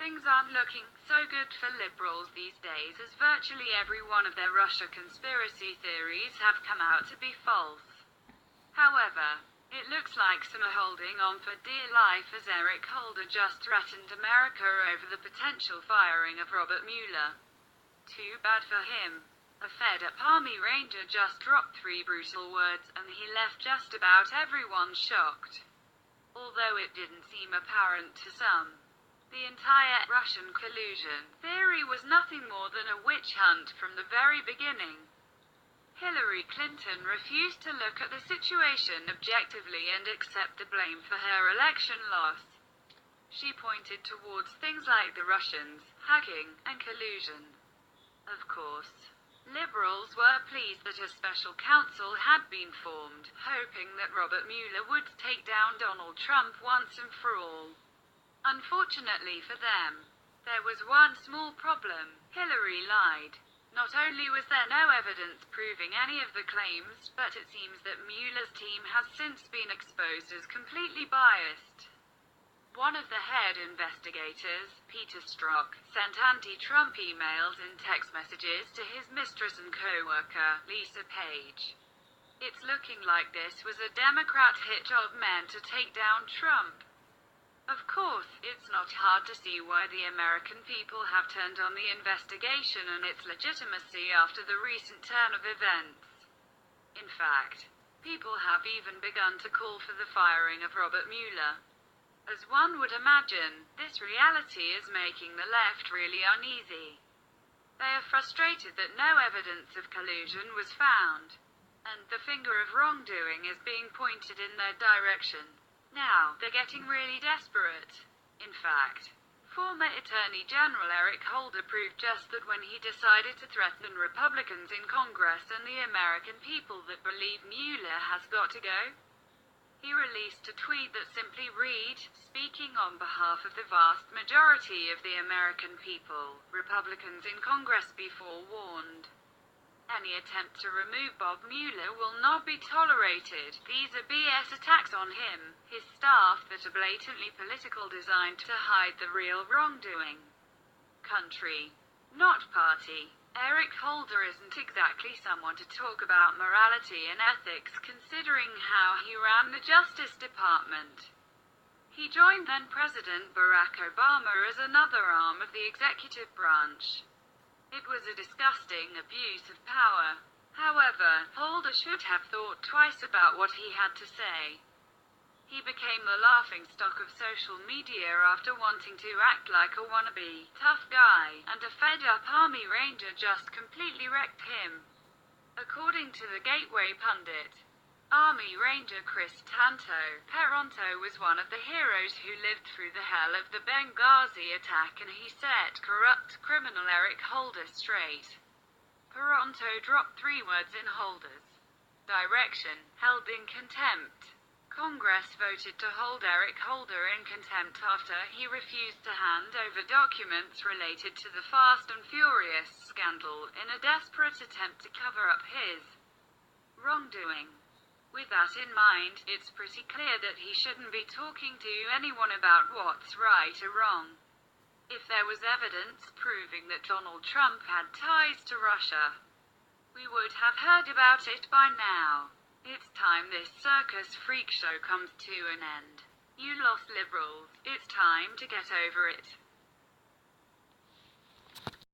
Things aren't looking so good for liberals these days, as virtually every one of their Russia conspiracy theories have come out to be false. However, it looks like some are holding on for dear life, as Eric Holder just threatened America over the potential firing of Robert Mueller. Too bad for him. A fed-up Army Ranger just dropped 3 brutal words, and he left just about everyone shocked. Although it didn't seem apparent to some, the entire Russian collusion theory was nothing more than a witch hunt from the very beginning. Hillary Clinton refused to look at the situation objectively and accept the blame for her election loss. She pointed towards things like the Russians, hacking, and collusion. Of course, liberals were pleased that a special counsel had been formed, hoping that Robert Mueller would take down Donald Trump once and for all. Unfortunately for them, there was one small problem: Hillary lied. Not only was there no evidence proving any of the claims, but it seems that Mueller's team has since been exposed as completely biased. One of the head investigators, Peter Strzok, sent anti-Trump emails and text messages to his mistress and co-worker, Lisa Page. It's looking like this was a Democrat hit job meant to take down Trump. Of course, it's not hard to see why the American people have turned on the investigation and its legitimacy after the recent turn of events. In fact, people have even begun to call for the firing of Robert Mueller. As one would imagine, this reality is making the left really uneasy. They are frustrated that no evidence of collusion was found, and the finger of wrongdoing is being pointed in their direction. Now, they're getting really desperate. In fact, former Attorney General Eric Holder proved just that when he decided to threaten Republicans in Congress and the American people that believe Mueller has got to go. He released a tweet that simply read, "Speaking on behalf of the vast majority of the American people, Republicans in Congress be forewarned. Any attempt to remove Bob Mueller will not be tolerated. These are BS attacks on him, his staff, that are blatantly political, designed to hide the real wrongdoing. Country, not party." Eric Holder isn't exactly someone to talk about morality and ethics, considering how he ran the Justice Department. He joined then-President Barack Obama as another arm of the executive branch. It was a disgusting abuse of power. However, Holder should have thought twice about what he had to say. He became the laughingstock of social media after wanting to act like a wannabe tough guy, and a fed-up Army Ranger just completely wrecked him. According to the Gateway pundit, Army Ranger Chris Peronto was one of the heroes who lived through the hell of the Benghazi attack, and he set corrupt criminal Eric Holder straight. Peronto dropped 3 words in Holder's direction: held in contempt. Congress voted to hold Eric Holder in contempt after he refused to hand over documents related to the Fast and Furious scandal in a desperate attempt to cover up his wrongdoing. With that in mind, it's pretty clear that he shouldn't be talking to anyone about what's right or wrong. If there was evidence proving that Donald Trump had ties to Russia, we would have heard about it by now. It's time this circus freak show comes to an end. You lost, liberals. It's time to get over it.